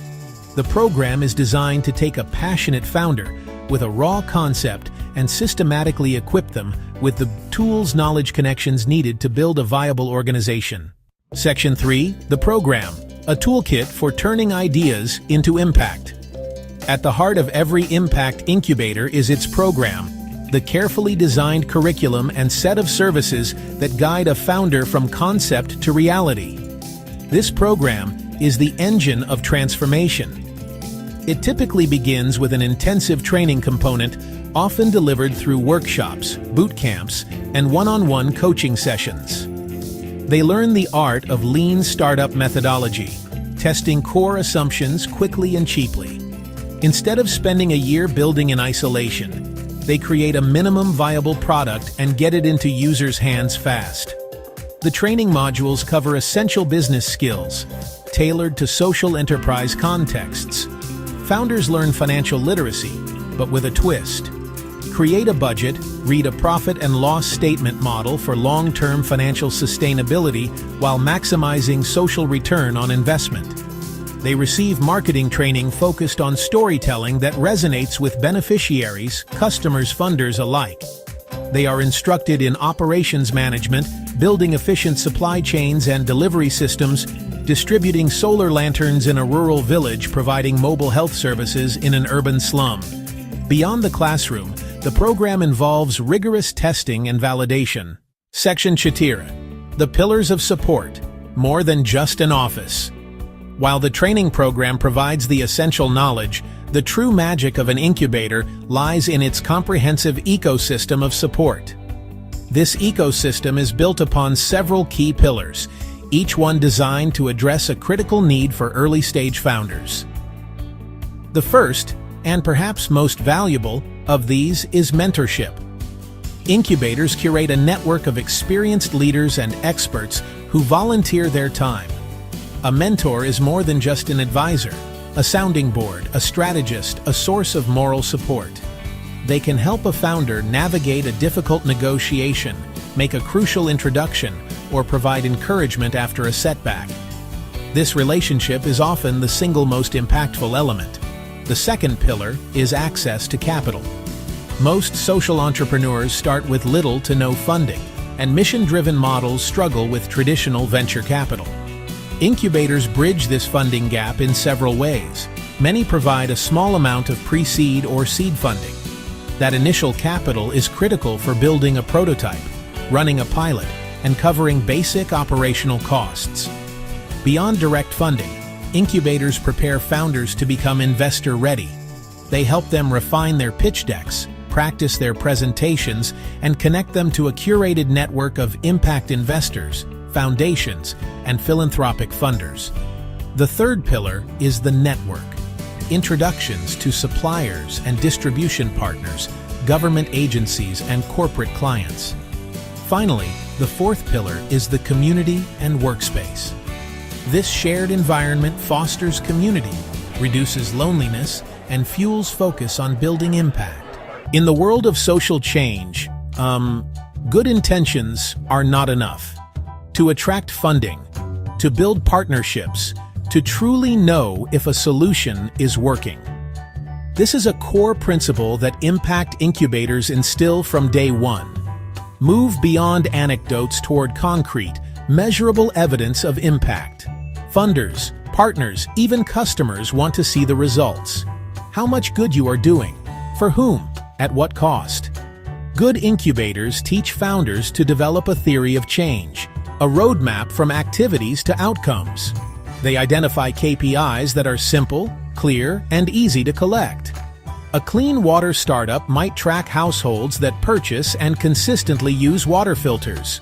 The program is designed to take a passionate founder with a raw concept and systematically equip them with the tools, knowledge, connections needed to build a viable organization. Section 3, the program, a toolkit for turning ideas into impact. At the heart of every impact incubator is its program, the carefully designed curriculum and set of services that guide a founder from concept to reality. This program is the engine of transformation. It typically begins with an intensive training component, often delivered through workshops, boot camps, and one-on-one coaching sessions. They learn the art of lean startup methodology, testing core assumptions quickly and cheaply. Instead of spending a year building in isolation, they create a minimum viable product and get it into users' hands fast. The training modules cover essential business skills, tailored to social enterprise contexts. Founders learn financial literacy, but with a twist. Create a budget, read a profit and loss statement model for long-term financial sustainability while maximizing social return on investment. They receive marketing training focused on storytelling that resonates with beneficiaries, customers, funders alike. They are instructed in operations management, building efficient supply chains and delivery systems, distributing solar lanterns in a rural village, providing mobile health services in an urban slum. Beyond the classroom, the program involves rigorous testing and validation. Section Chatira, the pillars of support, more than just an office. While the training program provides the essential knowledge, the true magic of an incubator lies in its comprehensive ecosystem of support. This ecosystem is built upon several key pillars, each one designed to address a critical need for early-stage founders. The first, and perhaps most valuable, of these is mentorship. Incubators curate a network of experienced leaders and experts who volunteer their time. A mentor is more than just an advisor, a sounding board, a strategist, a source of moral support. They can help a founder navigate a difficult negotiation, make a crucial introduction, or provide encouragement after a setback. This relationship is often the single most impactful element. The second pillar is access to capital. Most social entrepreneurs start with little to no funding, and mission-driven models struggle with traditional venture capital. Incubators bridge this funding gap in several ways. Many provide a small amount of pre-seed or seed funding. That initial capital is critical for building a prototype, running a pilot, and covering basic operational costs. Beyond direct funding, incubators prepare founders to become investor-ready. They help them refine their pitch decks, practice their presentations, and connect them to a curated network of impact investors, foundations, and philanthropic funders. The third pillar is the network. Introductions to suppliers and distribution partners, government agencies, and corporate clients. Finally, the fourth pillar is the community and workspace. This shared environment fosters community, reduces loneliness, and fuels focus on building impact. In the world of social change, good intentions are not enough. To attract funding, to build partnerships, to truly know if a solution is working. This is a core principle that impact incubators instill from day one. Move beyond anecdotes toward concrete, measurable evidence of impact. Funders, partners, even customers want to see the results. How much good you are doing, for whom, at what cost. Good incubators teach founders to develop a theory of change, a roadmap from activities to outcomes. They identify KPIs that are simple, clear, and easy to collect. A clean water startup might track households that purchase and consistently use water filters.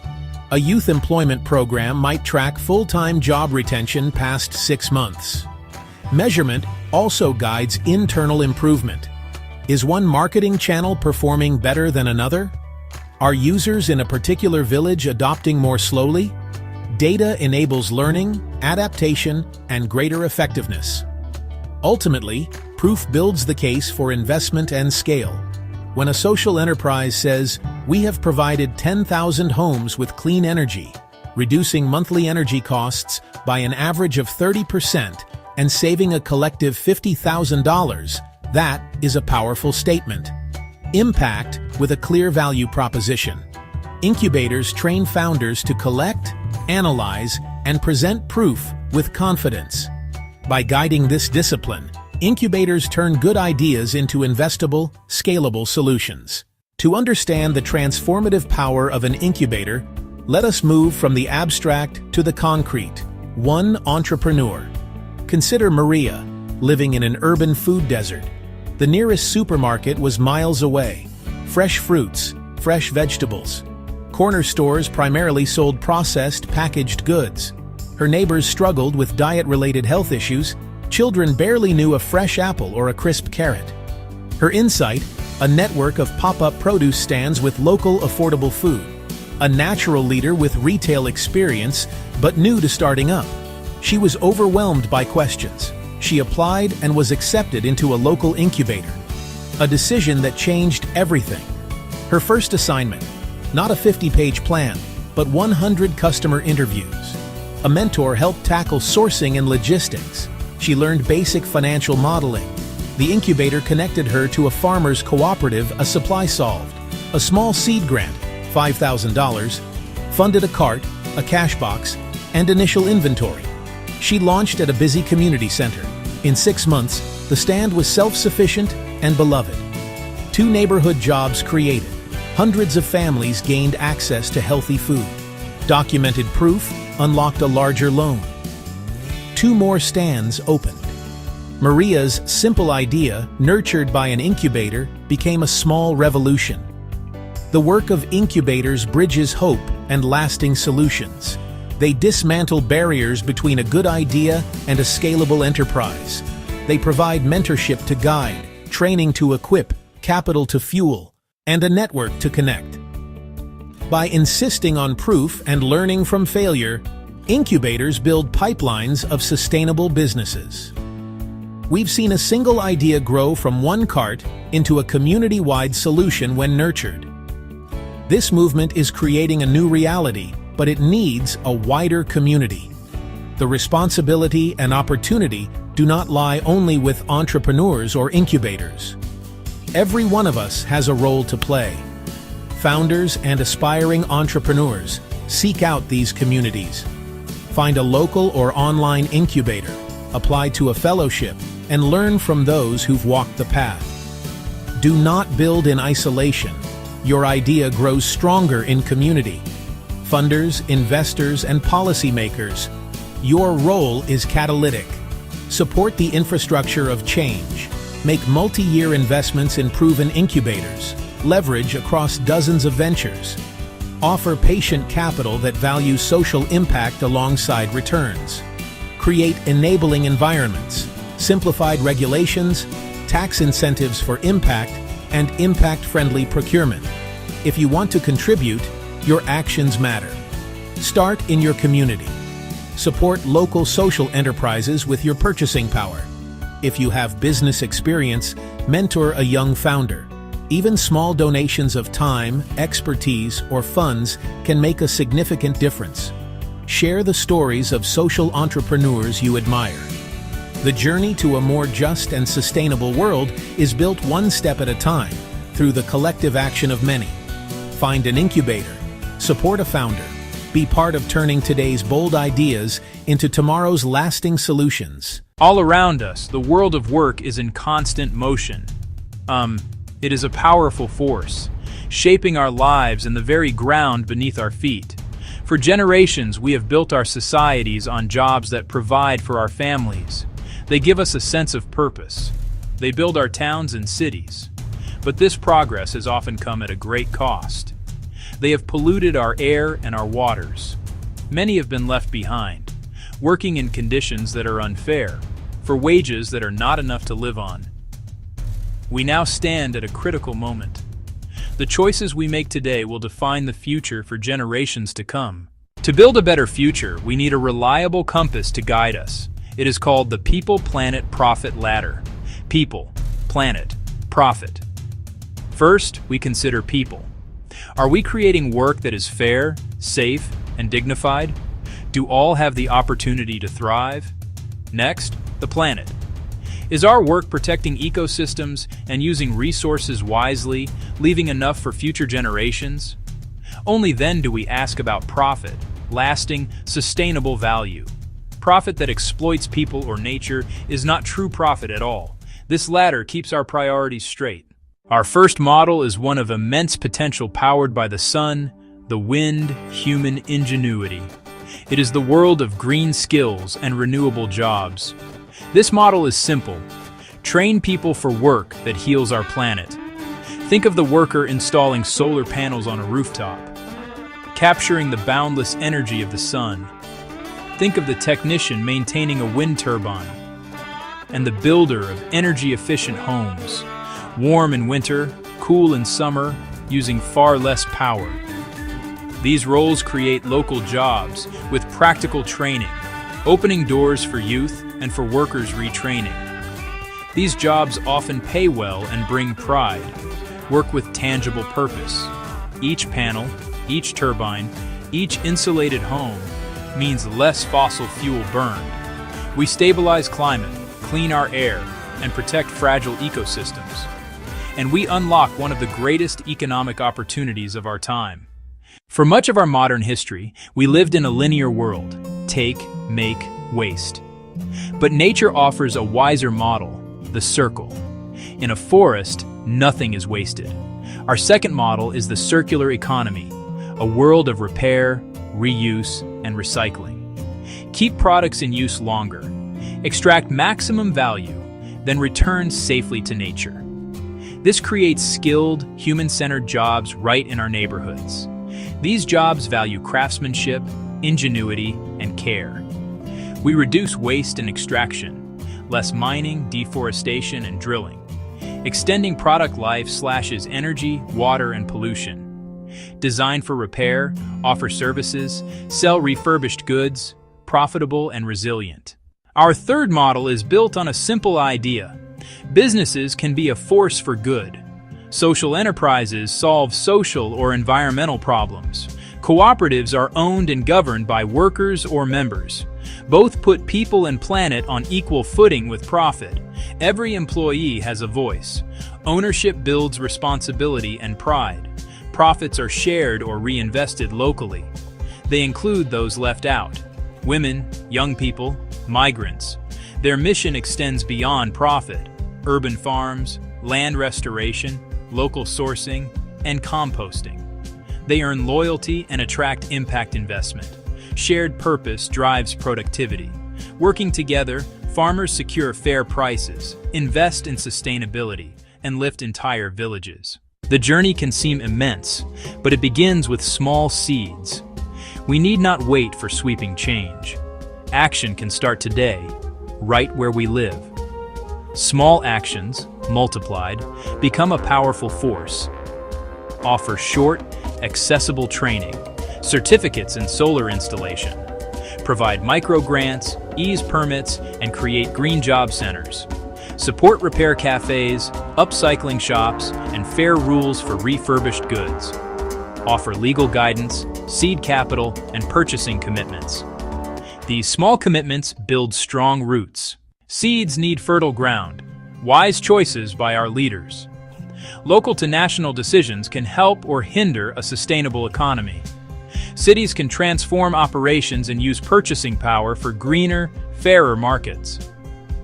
A youth employment program might track full-time job retention past 6 months. Measurement also guides internal improvement. Is one marketing channel performing better than another? Are users in a particular village adopting more slowly? Data enables learning, adaptation, and greater effectiveness. Ultimately, proof builds the case for investment and scale. When a social enterprise says, "We have provided 10,000 homes with clean energy, reducing monthly energy costs by an average of 30% and saving a collective $50,000, that is a powerful statement. Impact with a clear value proposition. Incubators train founders to collect, analyze, and present proof with confidence. By guiding this discipline, incubators turn good ideas into investable, scalable solutions. To understand the transformative power of an incubator, let us move from the abstract to the concrete. One entrepreneur. Consider Maria, living in an urban food desert. The nearest supermarket was miles away. Fresh fruits, fresh vegetables. Corner stores primarily sold processed, packaged goods. Her neighbors struggled with diet-related health issues. Children barely knew a fresh apple or a crisp carrot. Her insight, a network of pop-up produce stands with local affordable food. A natural leader with retail experience, but new to starting up. She was overwhelmed by questions. She applied and was accepted into a local incubator. A decision that changed everything. Her first assignment, not a 50-page plan, but 100 customer interviews. A mentor helped tackle sourcing and logistics. She learned basic financial modeling. The incubator connected her to a farmer's cooperative, a supply solved. A small seed grant, $5,000, funded a cart, a cash box, and initial inventory. She launched at a busy community center. In 6 months, the stand was self-sufficient and beloved. 2 neighborhood jobs created. Hundreds of families gained access to healthy food. Documented proof unlocked a larger loan. 2 more stands opened. Maria's simple idea, nurtured by an incubator, became a small revolution. The work of incubators bridges hope and lasting solutions. They dismantle barriers between a good idea and a scalable enterprise. They provide mentorship to guide, training to equip, capital to fuel, and a network to connect. By insisting on proof and learning from failure, incubators build pipelines of sustainable businesses. We've seen a single idea grow from one cart into a community-wide solution when nurtured. This movement is creating a new reality, but it needs a wider community. The responsibility and opportunity do not lie only with entrepreneurs or incubators. Every one of us has a role to play. Founders and aspiring entrepreneurs, seek out these communities. Find a local or online incubator, apply to a fellowship, and learn from those who've walked the path. Do not build in isolation. Your idea grows stronger in community. Funders, investors, and policymakers, your role is catalytic. Support the infrastructure of change. Make multi-year investments in proven incubators. Leverage across dozens of ventures. Offer patient capital that values social impact alongside returns. Create enabling environments, simplified regulations, tax incentives for impact, and impact-friendly procurement. If you want to contribute, your actions matter. Start in your community. Support local social enterprises with your purchasing power. If you have business experience, mentor a young founder. Even small donations of time, expertise, or funds can make a significant difference. Share the stories of social entrepreneurs you admire. The journey to a more just and sustainable world is built one step at a time through the collective action of many. Find an incubator, support a founder, be part of turning today's bold ideas into tomorrow's lasting solutions. All around us, the world of work is in constant motion. It is a powerful force, shaping our lives and the very ground beneath our feet. For generations, we have built our societies on jobs that provide for our families. They give us a sense of purpose. They build our towns and cities. But this progress has often come at a great cost. They have polluted our air and our waters. Many have been left behind, working in conditions that are unfair, for wages that are not enough to live on. We now stand at a critical moment. The choices we make today will define the future for generations to come. To build a better future, we need a reliable compass to guide us. It is called the People, Planet, Profit Ladder. People, planet, profit. First, we consider people. Are we creating work that is fair, safe, and dignified? Do all have the opportunity to thrive? Next, the planet. Is our work protecting ecosystems and using resources wisely, leaving enough for future generations? Only then do we ask about profit, lasting, sustainable value. Profit that exploits people or nature is not true profit at all. This ladder keeps our priorities straight. Our first model is one of immense potential powered by the sun, the wind, human ingenuity. It is the world of green skills and renewable jobs. This model is simple. Train people for work that heals our planet. Think of the worker installing solar panels on a rooftop, capturing the boundless energy of the sun. Think of the technician maintaining a wind turbine, and the builder of energy-efficient homes, warm in winter, cool in summer, using far less power. These roles create local jobs with practical training, opening doors for youth and for workers retraining. These jobs often pay well and bring pride, work with tangible purpose. Each panel, each turbine, each insulated home means less fossil fuel burned. We stabilize climate, clean our air, and protect fragile ecosystems. And we unlock one of the greatest economic opportunities of our time. For much of our modern history, we lived in a linear world: take, make, waste. But nature offers a wiser model, the circle. In a forest, nothing is wasted. Our second model is the circular economy, a world of repair, reuse, and recycling. Keep products in use longer, extract maximum value, then return safely to nature. This creates skilled, human-centered jobs right in our neighborhoods. These jobs value craftsmanship, ingenuity, and care. We reduce waste and extraction, less mining, deforestation, and drilling. Extending product life slashes energy, water, and pollution. Design for repair, offer services, sell refurbished goods, profitable and resilient. Our third model is built on a simple idea. Businesses can be a force for good. Social enterprises solve social or environmental problems. Cooperatives are owned and governed by workers or members. Both put people and planet on equal footing with profit. Every employee has a voice. Ownership builds responsibility and pride. Profits are shared or reinvested locally. They include those left out: women, young people, migrants. Their mission extends beyond profit: urban farms, land restoration, local sourcing, and composting. They earn loyalty and attract impact investment. Shared purpose drives productivity. Working together, farmers secure fair prices, invest in sustainability, and lift entire villages. The journey can seem immense, but it begins with small seeds. We need not wait for sweeping change. Action can start today, right where we live. Small actions, multiplied, become a powerful force. Offer short, accessible training, certificates in solar installation. Provide micro-grants, ease permits, and create green job centers. Support repair cafes, upcycling shops, and fair rules for refurbished goods. Offer legal guidance, seed capital, and purchasing commitments. These small commitments build strong roots. Seeds need fertile ground. Wise choices by our leaders. Local to national decisions can help or hinder a sustainable economy. Cities can transform operations and use purchasing power for greener, fairer markets.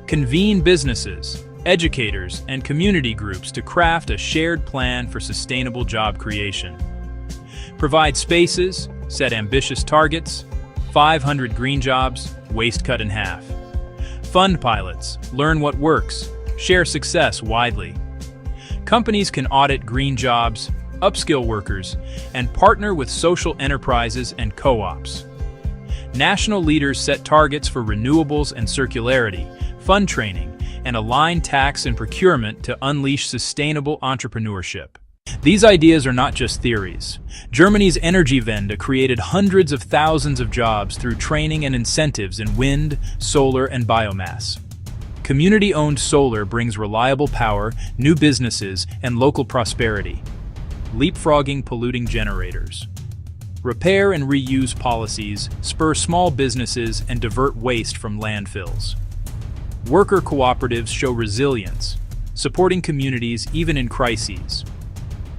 Convene businesses, educators, and community groups to craft a shared plan for sustainable job creation. Provide spaces, set ambitious targets: 500 green jobs, waste cut in half. Fund pilots, learn what works, share success widely. Companies can audit green jobs, upskill workers, and partner with social enterprises and co-ops. National leaders set targets for renewables and circularity, fund training, and align tax and procurement to unleash sustainable entrepreneurship. These ideas are not just theories. Germany's Energiewende created hundreds of thousands of jobs through training and incentives in wind, solar, and biomass. Community-owned solar brings reliable power, new businesses, and local prosperity. Leapfrogging polluting generators. Repair and reuse policies spur small businesses and divert waste from landfills. Worker cooperatives show resilience, supporting communities even in crises.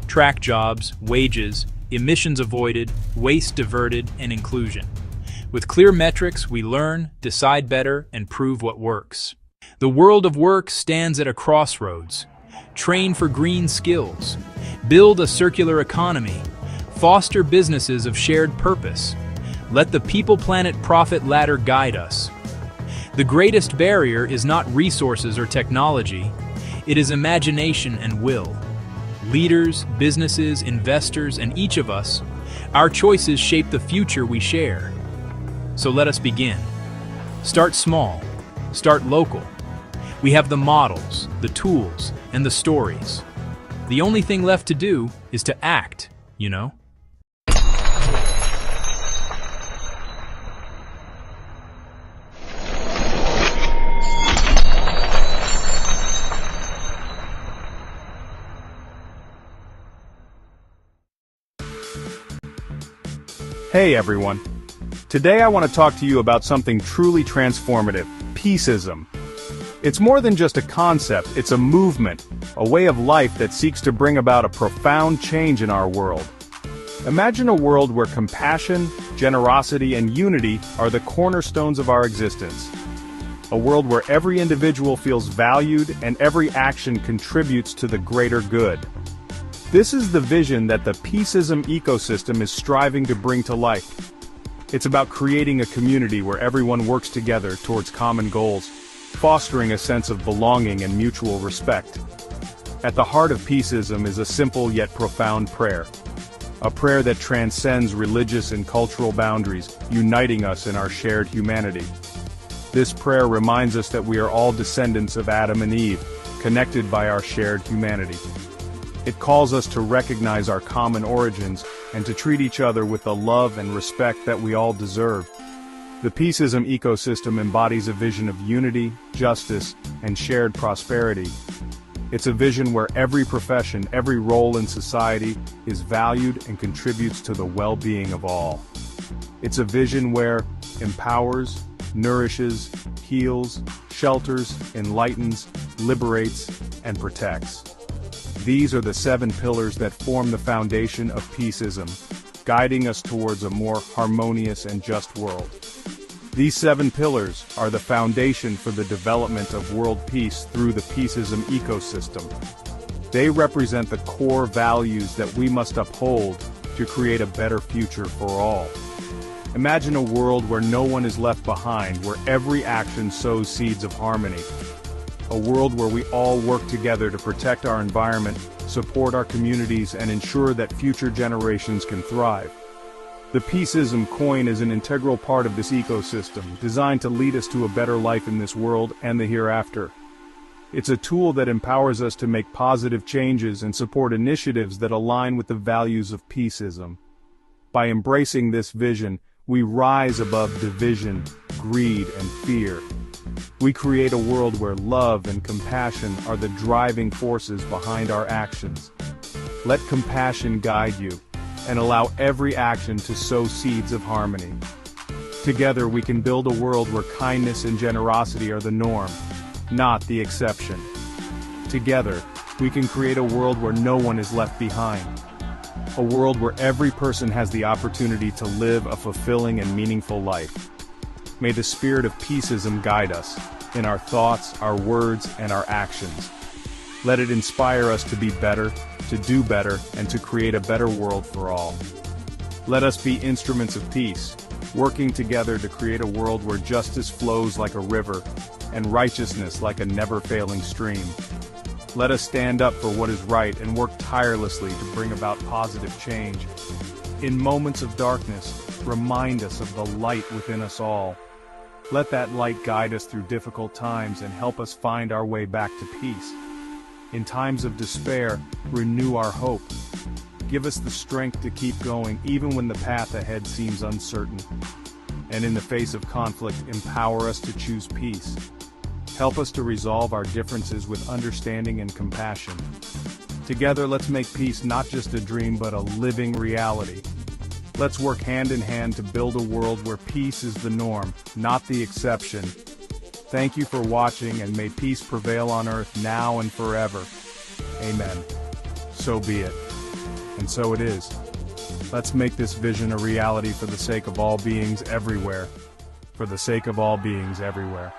Track jobs, wages, emissions avoided, waste diverted, and inclusion. With clear metrics, we learn, decide better, and prove what works. The world of work stands at a crossroads. Train for green skills. Build a circular economy. Foster businesses of shared purpose. Let the people-planet-profit ladder guide us. The greatest barrier is not resources or technology. It is imagination and will. Leaders, businesses, investors, and each of us, our choices shape the future we share. So let us begin. Start small. Start local. We have the models, the tools, and the stories. The only thing left to do is to act, you know? Hey everyone. Today I want to talk to you about something truly transformative, peaceism. It's more than just a concept, it's a movement, a way of life that seeks to bring about a profound change in our world. Imagine a world where compassion, generosity, and unity are the cornerstones of our existence. A world where every individual feels valued and every action contributes to the greater good. This is the vision that the Peaceism Ecosystem is striving to bring to life. It's about creating a community where everyone works together towards common goals, fostering a sense of belonging and mutual respect. At the heart of Peaceism is a simple yet profound prayer. A prayer that transcends religious and cultural boundaries, uniting us in our shared humanity. This prayer reminds us that we are all descendants of Adam and Eve, connected by our shared humanity. It calls us to recognize our common origins and to treat each other with the love and respect that we all deserve. The Peaceism Ecosystem embodies a vision of unity, justice, and shared prosperity. It's a vision where every profession, every role in society is valued and contributes to the well-being of all. It's a vision where empowers, nourishes, heals, shelters, enlightens, liberates, and protects. These are the 7 pillars that form the foundation of Peaceism, guiding us towards a more harmonious and just world. These 7 pillars are the foundation for the development of world peace through the Peaceism Ecosystem. They represent the core values that we must uphold to create a better future for all. Imagine a world where no one is left behind, where every action sows seeds of harmony. A world where we all work together to protect our environment, support our communities, and ensure that future generations can thrive. The Peaceism coin is an integral part of this ecosystem, designed to lead us to a better life in this world and the hereafter. It's a tool that empowers us to make positive changes and support initiatives that align with the values of Peaceism. By embracing this vision, we rise above division, greed, and fear. We create a world where love and compassion are the driving forces behind our actions. Let compassion guide you, and allow every action to sow seeds of harmony. Together we can build a world where kindness and generosity are the norm, not the exception. Together, we can create a world where no one is left behind. A world where every person has the opportunity to live a fulfilling and meaningful life. May the spirit of Peaceism guide us, in our thoughts, our words, and our actions. Let it inspire us to be better, to do better, and to create a better world for all. Let us be instruments of peace, working together to create a world where justice flows like a river, and righteousness like a never-failing stream. Let us stand up for what is right and work tirelessly to bring about positive change. In moments of darkness, remind us of the light within us all. Let that light guide us through difficult times and help us find our way back to peace. In times of despair, renew our hope. Give us the strength to keep going even when the path ahead seems uncertain. And in the face of conflict, empower us to choose peace. Help us to resolve our differences with understanding and compassion. Together, let's make peace not just a dream but a living reality. Let's work hand in hand to build a world where peace is the norm, not the exception. Thank you for watching, and may peace prevail on earth now and forever. Amen. So be it. And so it is. Let's make this vision a reality for the sake of all beings everywhere. For the sake of all beings everywhere.